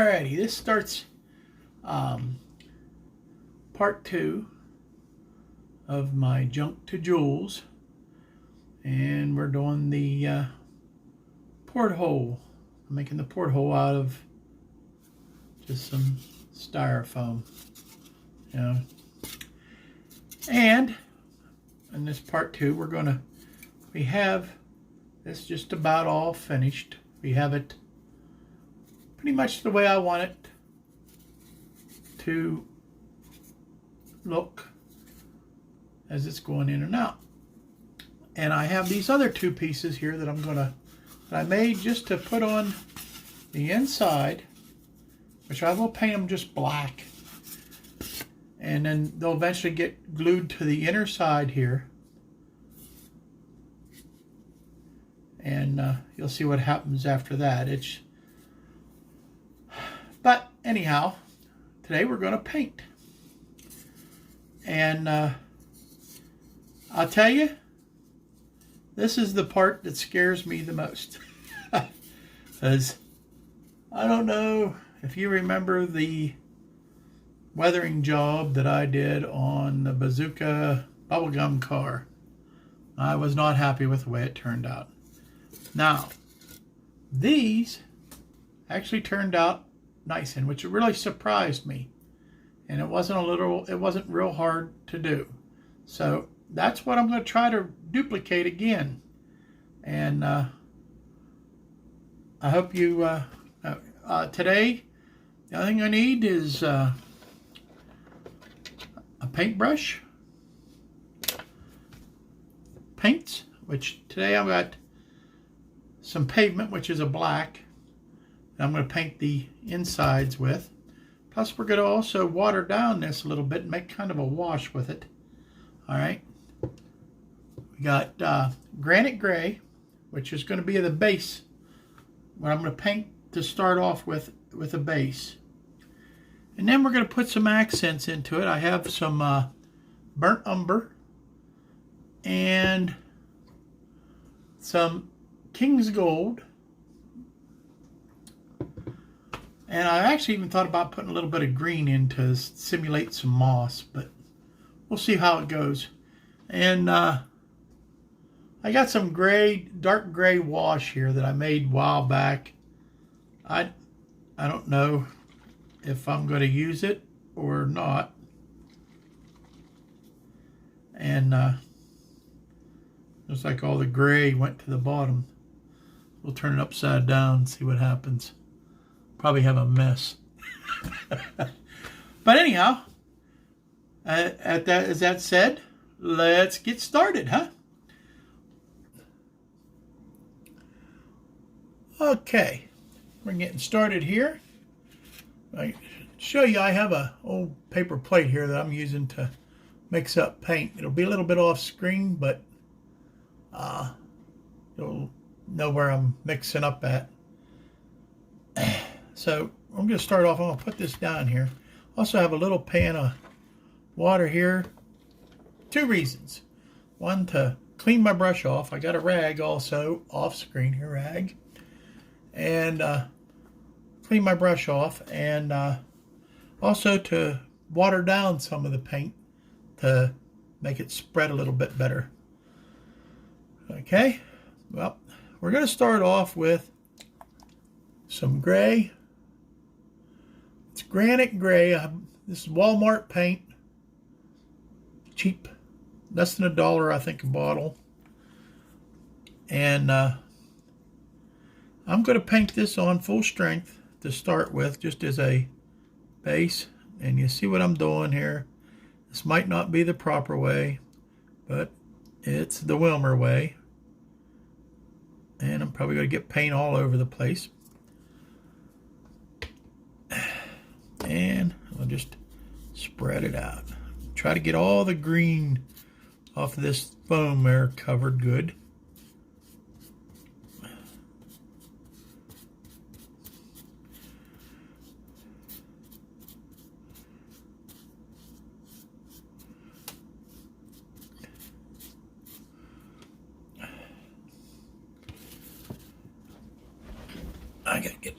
Alrighty, this starts part 2 of my Junk to Jewels, and we're doing the porthole. I'm making the porthole out of just some styrofoam, you know. And in this part 2, we have this just about all finished. We have it pretty much the way I want it to look as it's going in and out. And I have these other 2 pieces here that I made just to put on the inside, which I will paint them just black, and then they'll eventually get glued to the inner side here, and you'll see what happens after that. But anyhow, today we're going to paint, and I'll tell you, this is the part that scares me the most. Because I don't know if you remember the weathering job that I did on the Bazooka bubblegum car. I was not happy with the way it turned out. Now, these actually turned out nice, and which really surprised me. And it wasn't real hard to do. So that's what I'm going to try to duplicate again. And I hope you today, the only thing I need is a paintbrush, paints, which today I've got some pavement, which is a black, that I'm going to paint the insides with. Plus we're going to also water down this a little bit and make kind of a wash with it. All right. We got granite gray, which is going to be the base, what I'm going to paint to start off with a base. And then we're going to put some accents into it. I have some burnt umber and some King's Gold. And I actually even thought about putting a little bit of green in to simulate some moss, but we'll see how it goes. And I got some dark gray wash here that I made a while back. I don't know if I'm going to use it or not. And looks like all the gray went to the bottom. We'll turn it upside down and see what happens. Probably have a mess. But anyhow, as that said, let's get started, huh? Okay, we're getting started here. I show you, I have a old paper plate here that I'm using to mix up paint. It'll be a little bit off screen, but you'll know where I'm mixing up at. So I'm going to start off. I'm going to put this down here. Also have a little pan of water here. 2 reasons. One, to clean my brush off. I got a rag also off screen here, rag. And clean my brush off, and also to water down some of the paint to make it spread a little bit better. Okay, well, we're going to start off with some gray. It's granite gray. This is Walmart paint. Cheap, less than $1, I think, a bottle. And I'm going to paint this on full strength to start with, just as a base. And you see what I'm doing here. This might not be the proper way, but it's the Wilmer way. And I'm probably going to get paint all over the place. And I'll just spread it out. Try to get all the green off of this foam there covered good. I gotta get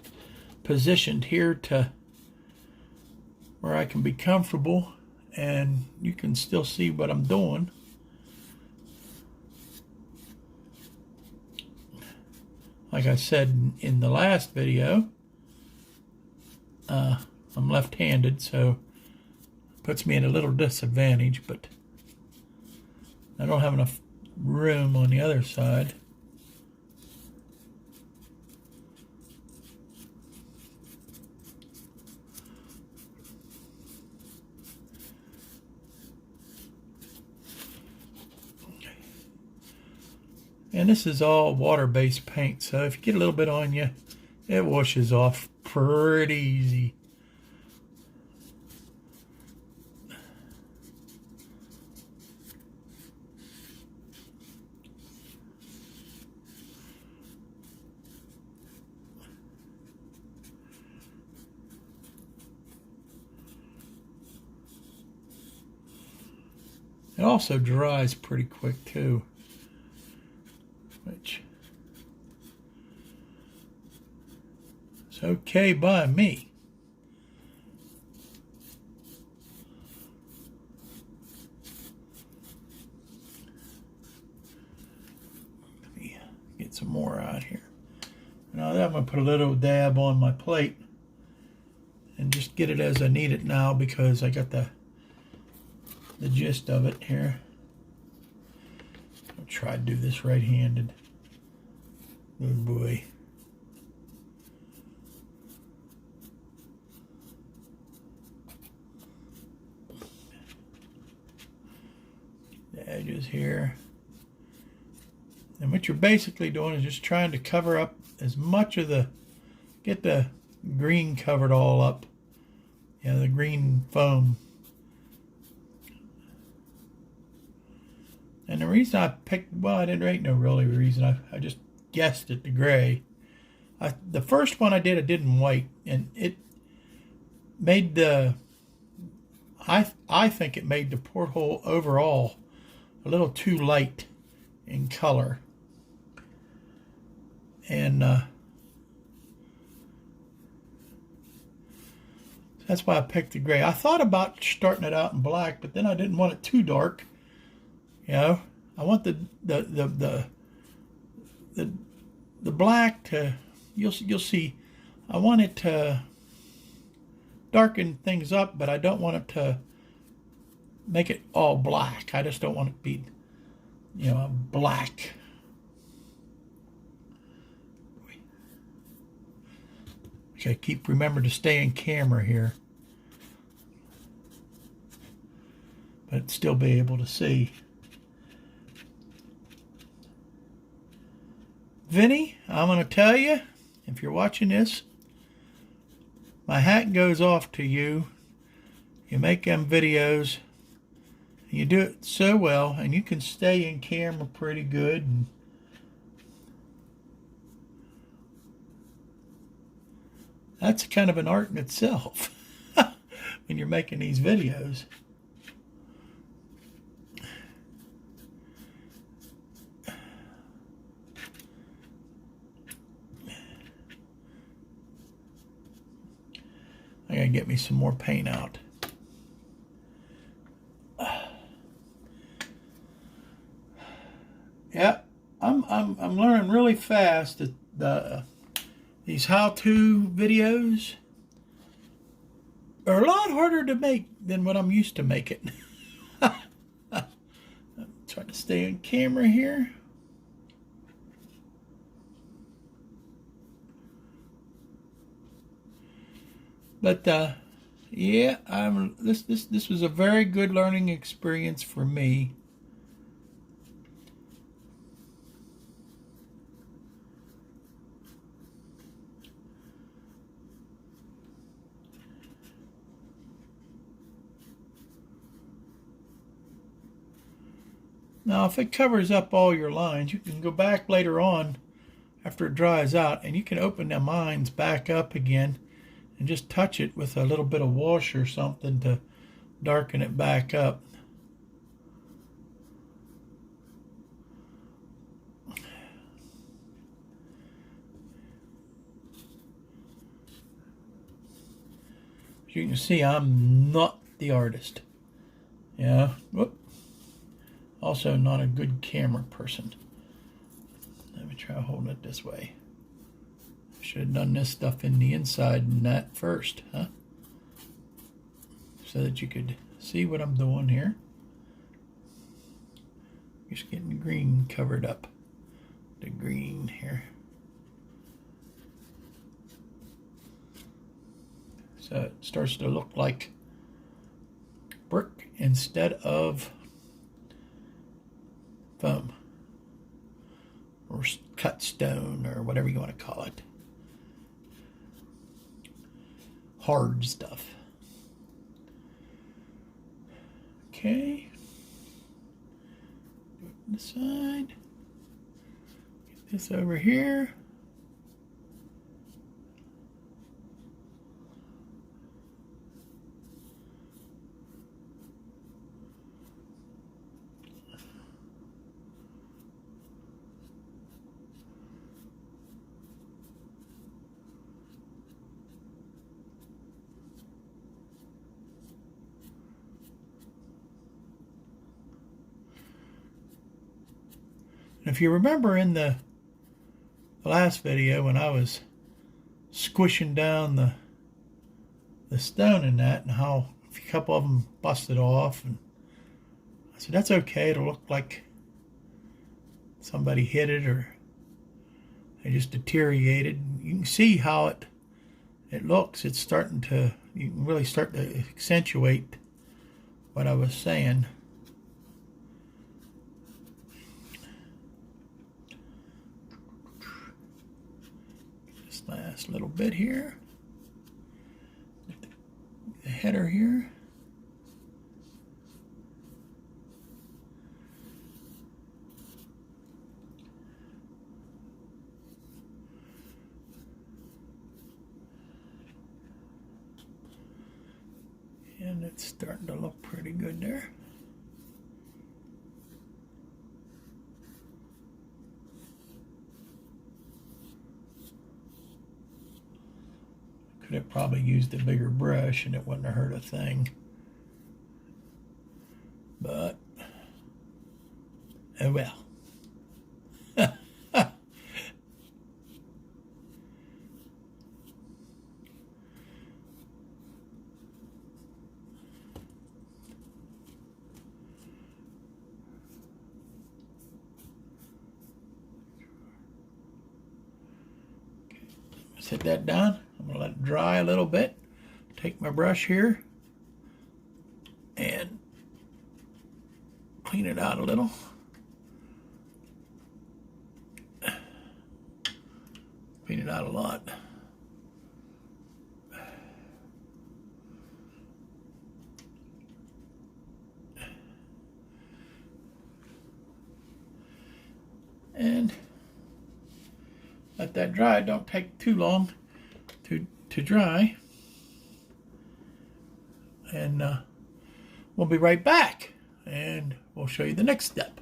positioned here to where I can be comfortable and you can still see what I'm doing. Like I said in the last video, I'm left-handed, so it puts me at a little disadvantage, but I don't have enough room on the other side. And this is all water-based paint, so if you get a little bit on you, it washes off pretty easy. It also dries pretty quick too, which is okay by me. Let me get some more out here. Now I'm going to put a little dab on my plate and just get it as I need it now, because I got the gist of it here. I'll try to do this right-handed. Oh boy. The edges here. And what you're basically doing is just trying to cover up as much of get the green covered all up. Yeah, the green foam. And the reason I picked, well, there ain't no really reason. I just guessed at the gray. The first one I did in white, and it made I think it made the porthole overall a little too light in color. And that's why I picked the gray. I thought about starting it out in black, but then I didn't want it too dark. You know, I want the black to, you'll see, I want it to darken things up, but I don't want it to make it all black. I just don't want it to be, you know, black. Okay, remember to stay in camera here, but still be able to see. Vinny, I'm going to tell you, if you're watching this, my hat goes off to you. You make them videos, and you do it so well, and you can stay in camera pretty good. And that's kind of an art in itself when you're making these videos. I gotta get me some more paint out. Yeah, I'm learning really fast that these how-to videos are a lot harder to make than what I'm used to making. I'm trying to stay on camera here. But yeah, this was a very good learning experience for me. Now, if it covers up all your lines, you can go back later on after it dries out, and you can open the lines back up again and just touch it with a little bit of wash or something to darken it back up. As you can see, I'm not the artist. Yeah. Whoop. Also not a good camera person. Let me try holding it this way. Should have done this stuff in the inside and that first, huh? So that you could see what I'm doing here. Just getting the green covered up. The green here. So it starts to look like brick instead of foam. Or cut stone, or whatever you want to call it. Hard stuff. Okay. Do it on the side. Get this over here. If you remember in the last video when I was squishing down the stone in that, and how a couple of them busted off, and I said that's okay, it'll look like somebody hit it or they just deteriorated. You can see how it looks. It's starting to, you can really start to accentuate what I was saying. Last little bit here, the header here, and it's starting to look pretty good there. Could have probably used a bigger brush and it wouldn't have hurt a thing. But, oh well. Set that down. I'm going to let it dry a little bit. Take my brush here and clean it out a little. Clean it out a lot. And let that dry. It don't take too long to dry. And we'll be right back and we'll show you the next step.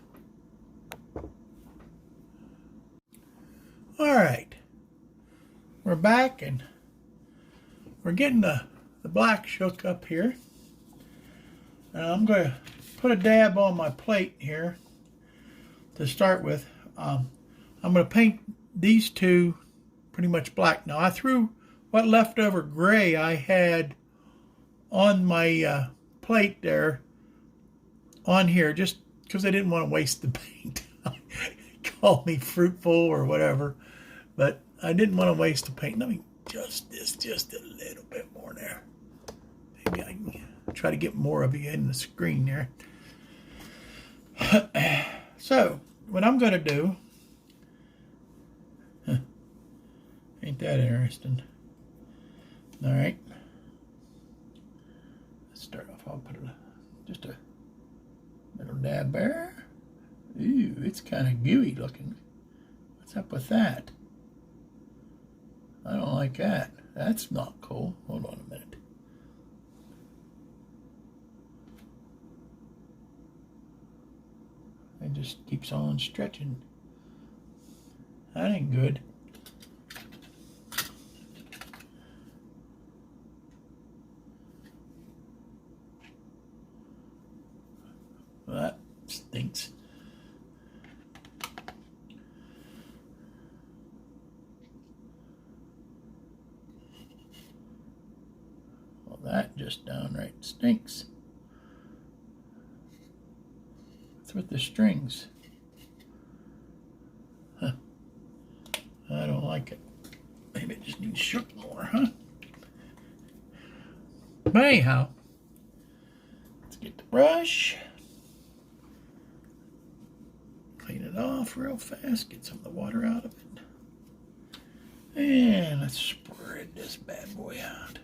All right, we're back and we're getting the black shook up here. Now I'm going to put a dab on my plate here to start with. I'm going to paint these two pretty much black. Now I threw what leftover gray I had on my plate there on here just because I didn't want to waste the paint. Call me fruitful or whatever, but I didn't want to waste the paint. Let me adjust this just a little bit more there. Maybe I can try to get more of you in the screen there. So what I'm going to do, ain't that interesting? All right, let's start off. I'll put just a little dab there. Ooh, it's kind of gooey looking. What's up with that? I don't like that. That's not cool. Hold on a minute. It just keeps on stretching. That ain't good. just downright stinks. What's with the strings? Huh. I don't like it. Maybe it just needs shook more, huh? But anyhow, let's get the brush. Clean it off real fast. Get some of the water out of it. And let's spread this bad boy out.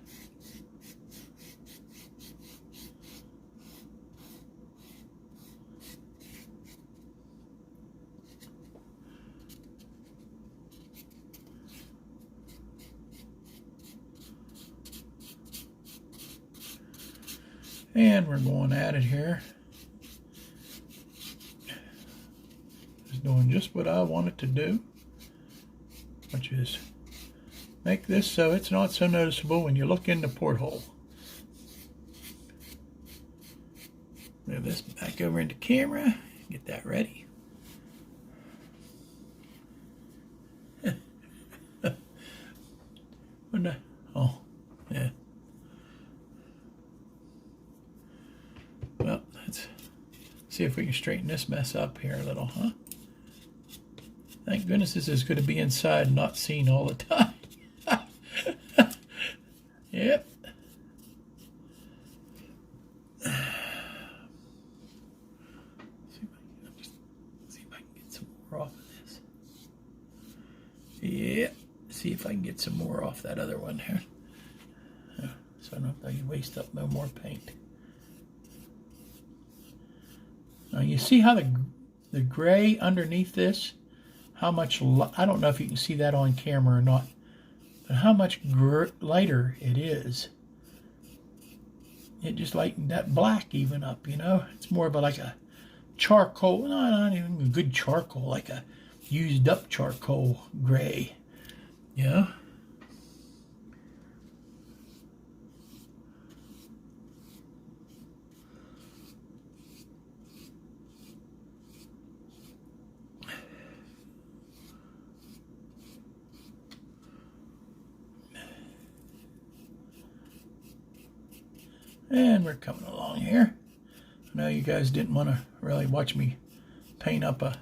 And we're going at it here. It's doing just what I want it to do, which is make this so it's not so noticeable when you look in the porthole. Move this back over into camera. Get that ready. Oh, yeah. Well, let's see if we can straighten this mess up here a little, huh? Thank goodness this is going to be inside, not seen all the time. Yep. See if I can get some more off of this. Yep. See if I can get some more off that other one here. So I don't have to waste up no more paint. Now you see how the gray underneath this, how much, I don't know if you can see that on camera or not, but how much lighter it is. It just lightened that black even up, you know. It's more of like a charcoal, no, not even a good charcoal, like a used up charcoal gray, you know. And we're coming along here. I know you guys didn't want to really watch me paint up a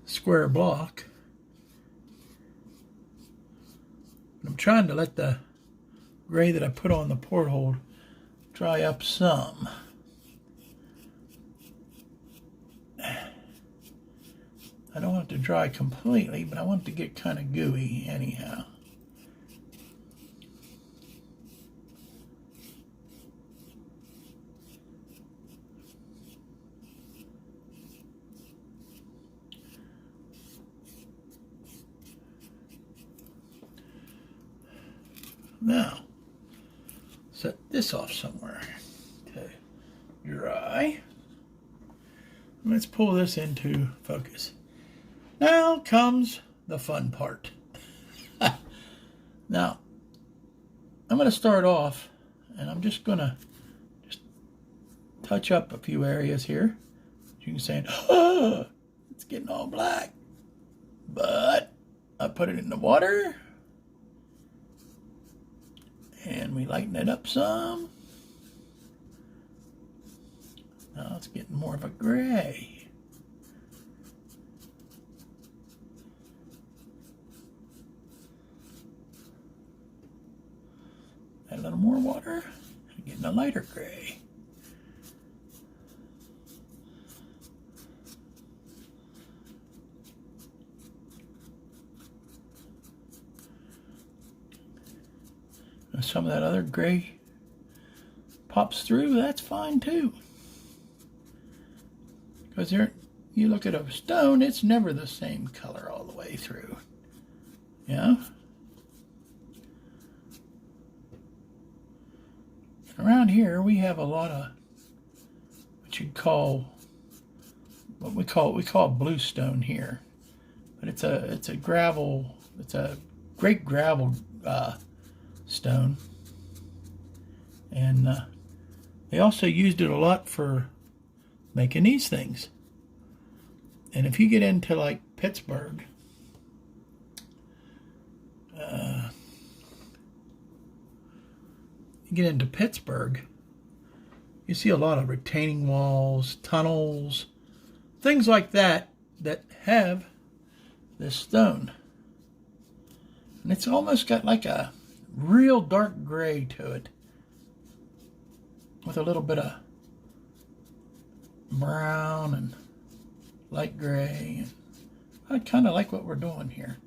square block. But I'm trying to let the gray that I put on the porthole dry up some. I don't want it to dry completely, but I want it to get kind of gooey anyhow. Now, set this off somewhere to dry. Let's pull this into focus. Now comes the fun part. Now, I'm going to start off, and I'm just going to touch up a few areas here. You can say, oh, it's getting all black. But I put it in the water. And we lighten it up some. Now it's getting more of a gray. Add a little more water. Getting a lighter gray. Some of that other gray pops through, that's fine too. Because you look at a stone, it's never the same color all the way through. Yeah? Around here we have a lot of what we call bluestone here. But it's a great gravel stone, and they also used it a lot for making these things. And if you get into like Pittsburgh, you get into Pittsburgh, you see a lot of retaining walls, tunnels, things like that that have this stone. And it's almost got like a real dark gray to it with a little bit of brown and light gray. And I kind of like what we're doing here.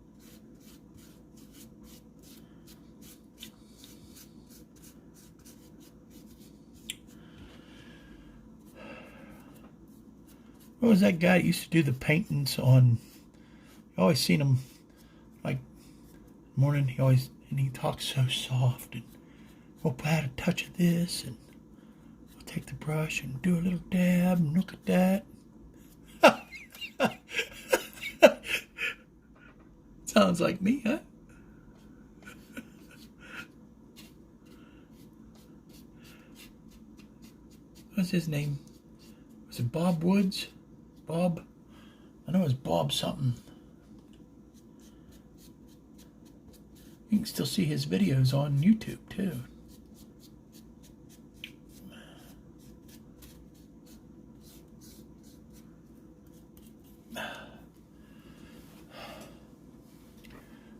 What was that guy that used to do the paintings on? I always seen him like morning. He talks so soft, and we'll add a touch of this, and we'll take the brush and do a little dab and look at that. Sounds like me, huh? What's his name? Was it Bob Woods? Bob? I know it was Bob something. You can still see his videos on YouTube too.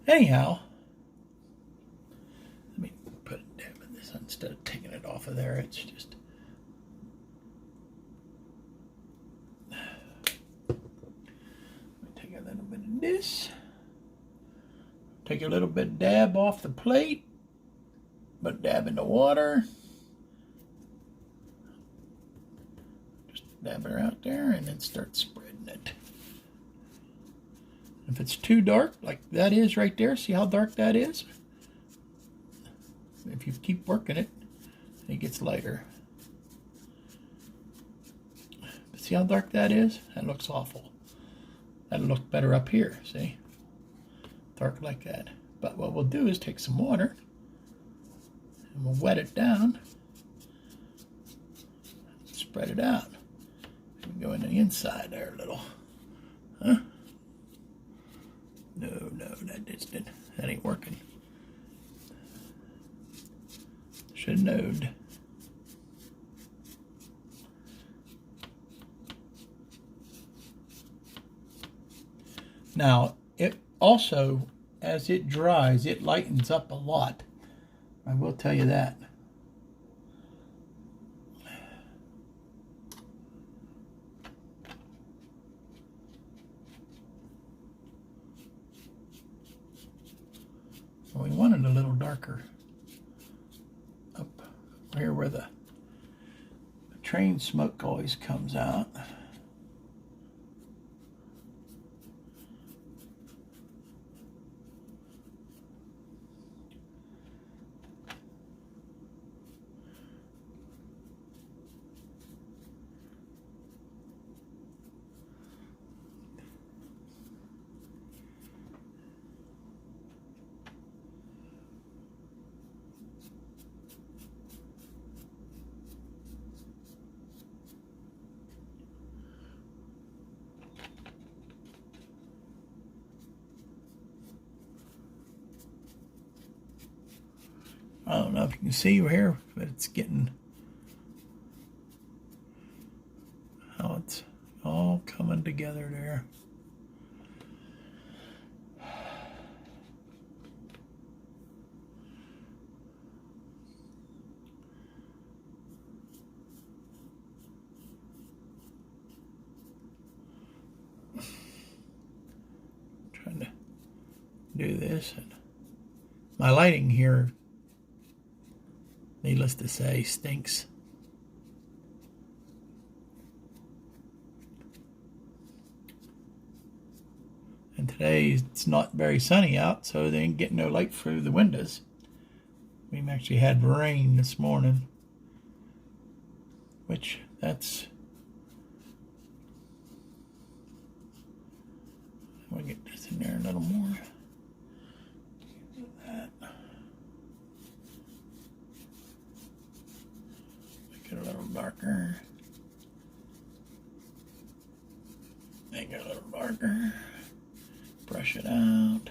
Anyhow, let me put a dab in this instead of taking it off of there. It's just take a little bit of this. Take a little bit of dab off the plate, but dab in the water. Just dab her out there and then start spreading it. If it's too dark, like that is right there, see how dark that is? If you keep working it, it gets lighter. But see how dark that is? That looks awful. That'll look better up here, see? Dark like that. But what we'll do is take some water and we'll wet it down, spread it out. And go in the inside there a little. Huh? No, that ain't working. Should have knowed. Now, it also, as it dries, it lightens up a lot. I will tell you that. We want it a little darker up here where the train smoke always comes out. I don't know if you can see here, but it's getting how it's all coming together there. Trying to do this, and my lighting here, needless to say, stinks. And today it's not very sunny out, so they ain't getting no light through the windows. We've actually had rain this morning, which that's... We'll get this in there a little more. Make it a little darker. Make it a little darker. Brush it out.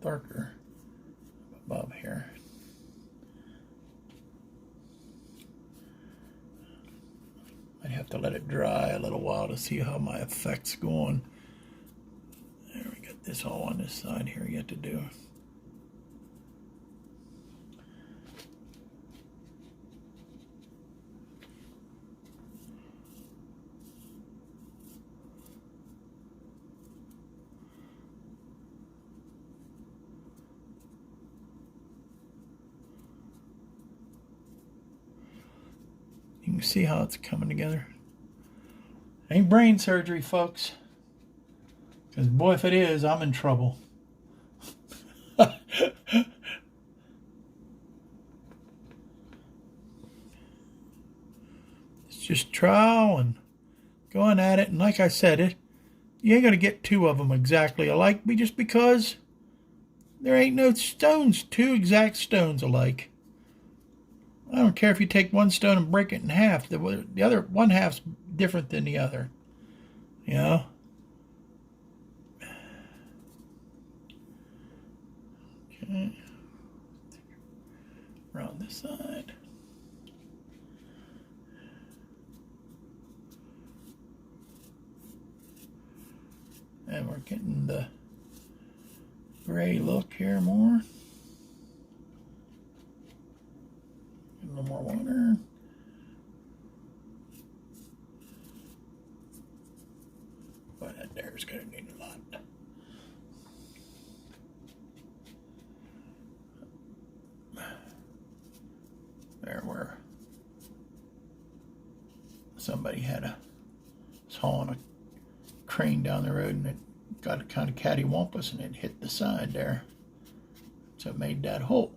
darker above here. I'd have to let it dry a little while to see how my effect's going. There, we got this all on this side here yet to do. You can see how it's coming together. Ain't brain surgery, folks. Because boy, if it is, I'm in trouble. It's just trial and going at it. And like I said, you ain't going to get two of them exactly alike just because there ain't no stones, two exact stones alike. I don't care if you take one stone and break it in half. The other one half's different than the other. You know? Okay. Around this side. And we're getting the gray look here more. A little more water. But that there's going to need a lot. There where somebody was hauling a crane down the road and it got kind of cattywampus and it hit the side there. So it made that hole.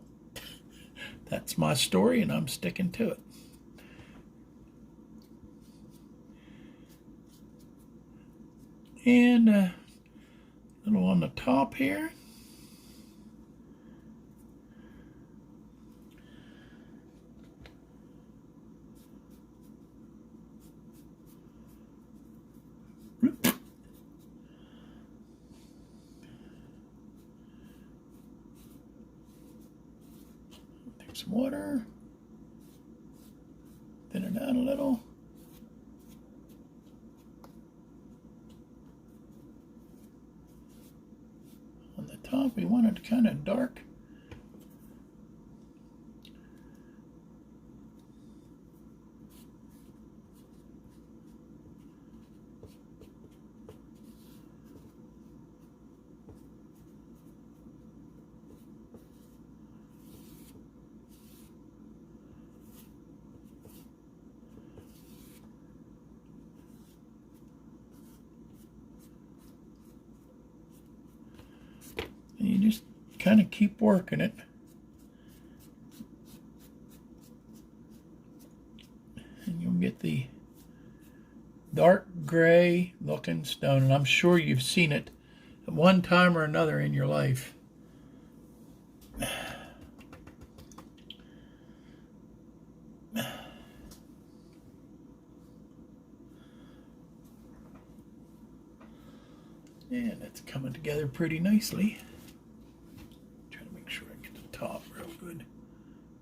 That's my story, and I'm sticking to it. And a little on the top here. Some water, thin it out a little. On the top, we want it kind of dark. And you just kind of keep working it. And you'll get the dark gray looking stone. And I'm sure you've seen it at one time or another in your life. And it's coming together pretty nicely. Trying to make sure I get the top real good.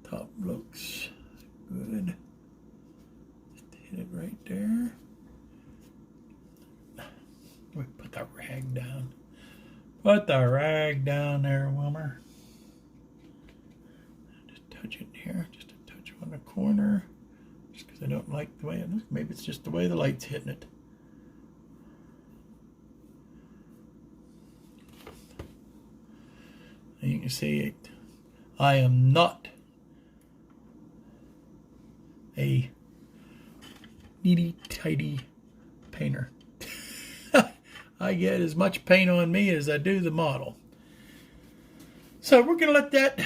Top looks good. Just hit it right there. We put that rag down. Put the rag down there, Wilmer. Just touch it here. Just a touch on the corner. Just because I don't like the way it looks. Maybe it's just the way the light's hitting it. And you can see it. I am not a needy, tidy painter. I get as much paint on me as I do the model. So we're going to let that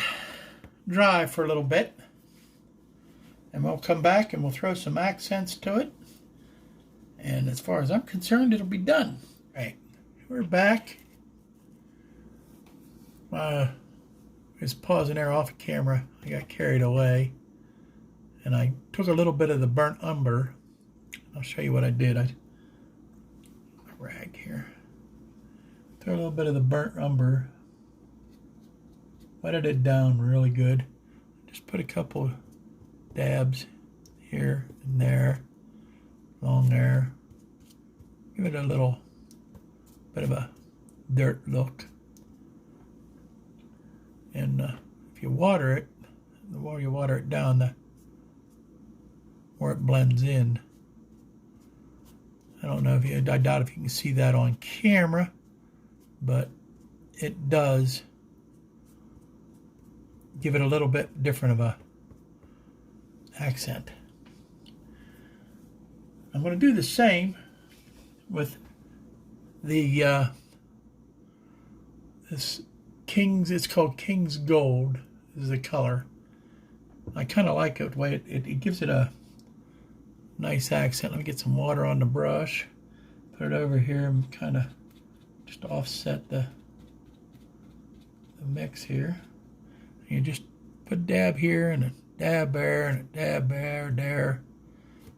dry for a little bit. And we'll come back and we'll throw some accents to it. And as far as I'm concerned, it'll be done. Right. We're back. Just pausing there off camera. I got carried away. And I took a little bit of the burnt umber. I'll show you what I did. A rag here. Throw a little bit of the burnt umber wetted it down really good. Just put a couple dabs here and there, along there. Give it a little bit of a dirt look. And if you water it, the more you water it down, the more it blends in. I don't know if you, I doubt if you can see that on camera, but it does give it a little bit different of a accent. I'm going to do the same with the this King's, it's called King's Gold is the color. I kind of like it the way it gives it a nice accent. Let me get some water on the brush, put it over here and kind of just offset the mix here. You just put a dab here and a dab there and a dab there,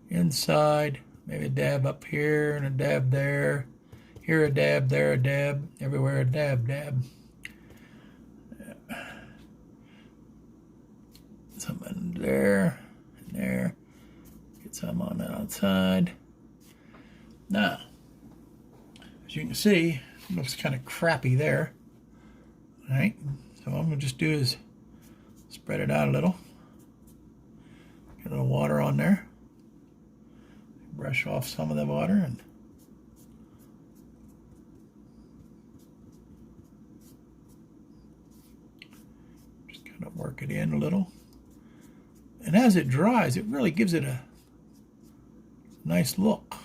inside, maybe a dab up here and a dab there, here a dab, there a dab, everywhere a dab. Some in there and there. Get some on the outside. Now, as you can see, it looks kind of crappy there. All right, so what I'm going to just do is spread it out a little. Get a little water on there. Brush off some of the water and just kind of work it in a little. And as it dries, it really gives it a nice look.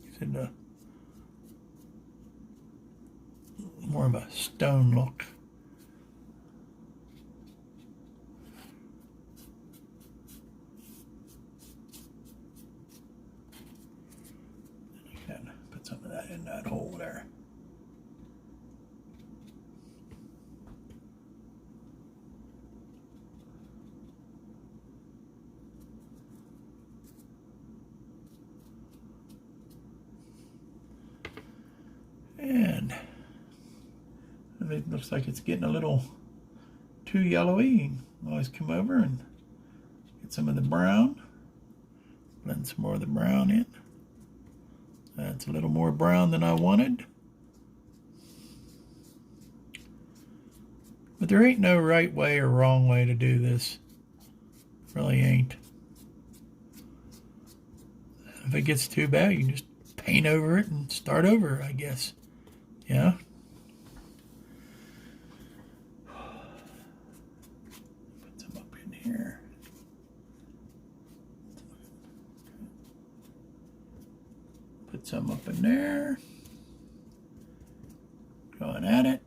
Gives it a more of a stone look. Again, put some of that in that hole there. And it looks like it's getting a little too yellowy. You can always come over and get some of the brown. Blend some more of the brown in. That's a little more brown than I wanted. But there ain't no right way or wrong way to do this. Really ain't. If it gets too bad, you can just paint over it and start over, I guess. Yeah. Put some up in here. Put some up in there. Going at it.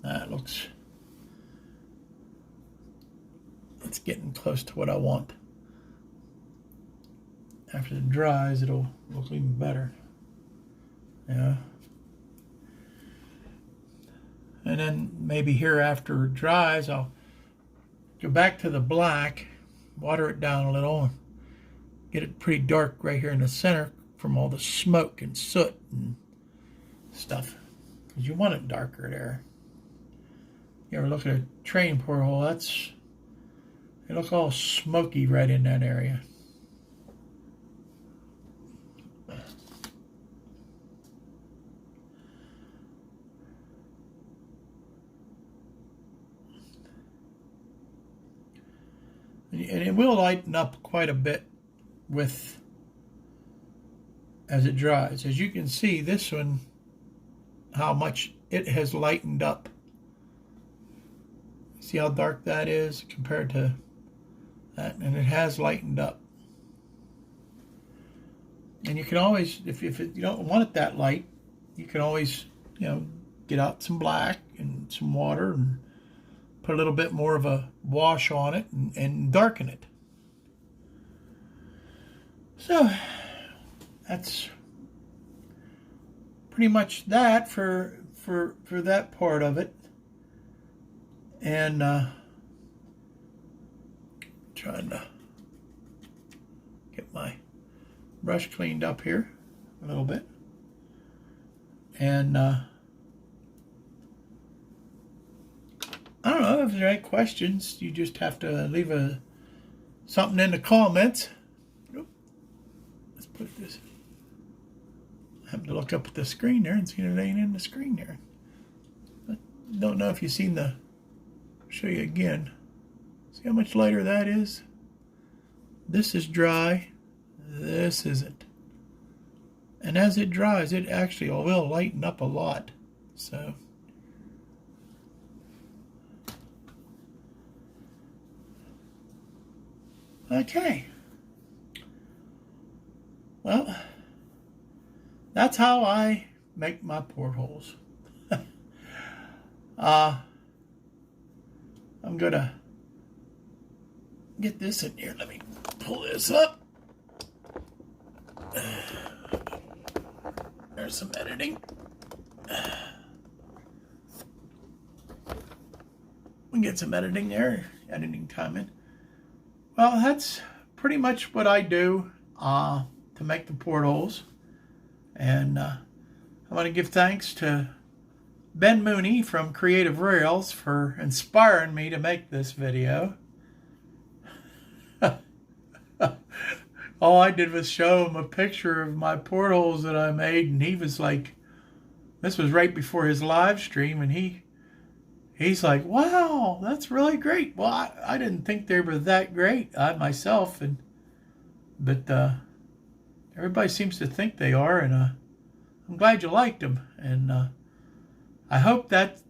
That looks, it's getting close to what I want. After it dries, it'll look even better. Yeah. And then maybe here after it dries, I'll go back to the black, water it down a little, and get it pretty dark right here in the center from all the smoke and soot and stuff. Because you want it darker there. You ever look at a train porthole, it looks all smoky right in that area. And it will lighten up quite a bit as it dries. As you can see, this one, how much it has lightened up. See how dark that is compared to that? And it has lightened up. And you can always, if you don't want it that light, you can always, get out some black and some water and put a little bit more of a wash on it and darken it. So that's pretty much that for that part of it. And trying to Get my brush cleaned up here a little bit. And I don't know if there are any questions. You just have to leave something in the comments. Let's put this. I have to look up at the screen there and see it ain't in the screen there. I don't know if you've seen the. I'll show you again. See how much lighter that is? This is dry. This isn't. And as it dries, it actually will lighten up a lot. So. Okay. Well, that's how I make my portholes. I'm gonna get this in here. Let me pull this up. There's some editing. We can get some editing there, editing time in. Well, that's pretty much what I do to make the portholes. And I want to give thanks to Ben Mooney from Creative Rails for inspiring me to make this video. All I did was show him a picture of my portholes that I made, and he was like, this was right before his live stream, and he's like, wow, that's really great. Well, I didn't think they were that great, I myself, but everybody seems to think they are, and I'm glad you liked them, and I hope that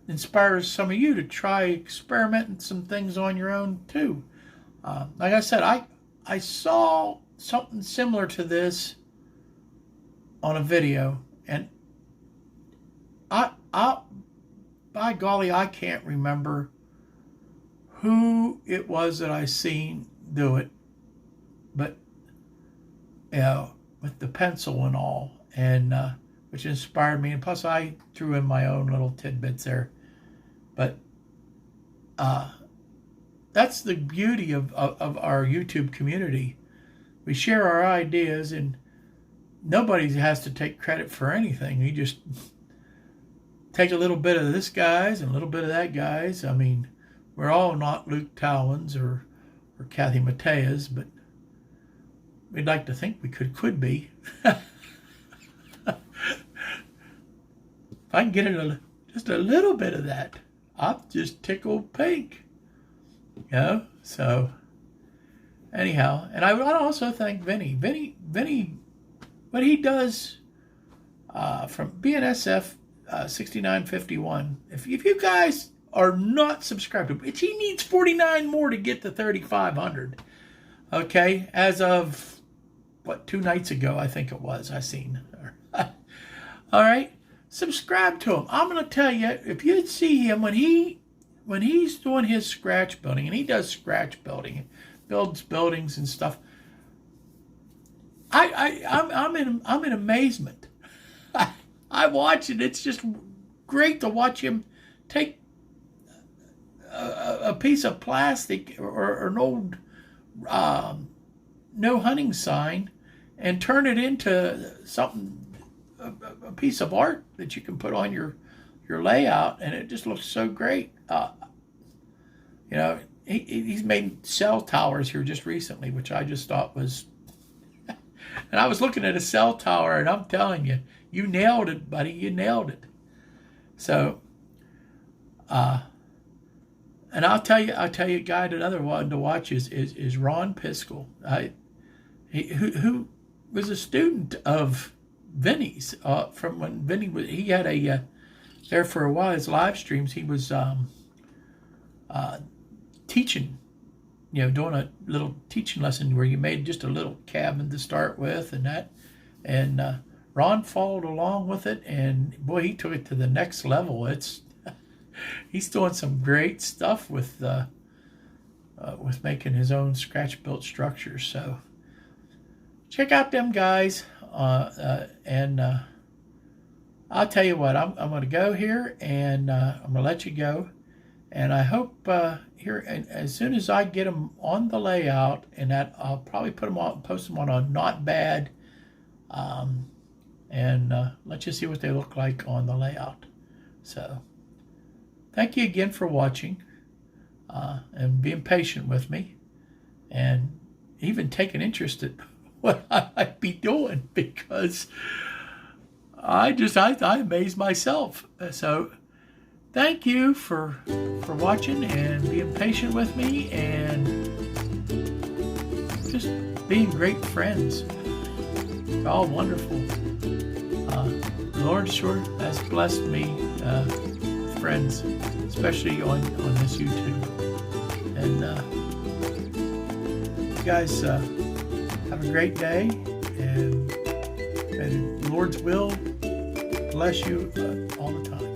inspires some of you to try experimenting some things on your own too. Like I said, I saw something similar to this on a video, and by golly, I can't remember who it was that I seen do it, but you know, with the pencil and all, and which inspired me, and plus I threw in my own little tidbits there. But that's the beauty of our YouTube community. We share our ideas, and nobody has to take credit for anything. We just take a little bit of this guy's and a little bit of that guy's. I mean, we're all not Luke Talwins or Kathy Mateas, but we'd like to think we could be. If I can get it just a little bit of that, I'm just tickled pink. You know? So, anyhow, and I would also thank Vinny. Vinny, what he does from BNSF 6951. If you guys are not subscribed to him, he needs 49 more to get to 3,500. Okay, as of what, 2 nights ago, I think it was. I seen. All right, subscribe to him. I'm gonna tell you, if you see him when he's doing his scratch building, and he does scratch building, builds buildings and stuff, I'm in amazement. I watch it. It's just great to watch him take a piece of plastic or an old no hunting sign and turn it into something, a piece of art that you can put on your layout, and it just looks so great. You know, he's made cell towers here just recently, which I just thought was. And I was looking at a cell tower, and I'm telling you, you nailed it, buddy. You nailed it. So, and I'll tell you, guy, another one to watch is Ron Piskel. Who was a student of Vinny's from when Vinny was. He had a there for a while. His live streams, he was teaching. You know, doing a little teaching lesson where you made just a little cabin to start with, and that, and Ron followed along with it, and boy, he took it to the next level. He's doing some great stuff with making his own scratch built structures. So check out them guys, and I'll tell you what, I'm going to go here, and I'm going to let you go, And I hope here, and as soon as I get them on the layout, and that I'll probably post them on a Not Bad, and let you see what they look like on the layout. So thank you again for watching, and being patient with me, and even taking interest in what I might be doing, because I amaze myself. So thank you for watching and being patient with me, and just being great friends. It's all wonderful. The Lord sure has blessed me with friends, especially on this YouTube. And you guys have a great day, and the Lord's will bless you all the time.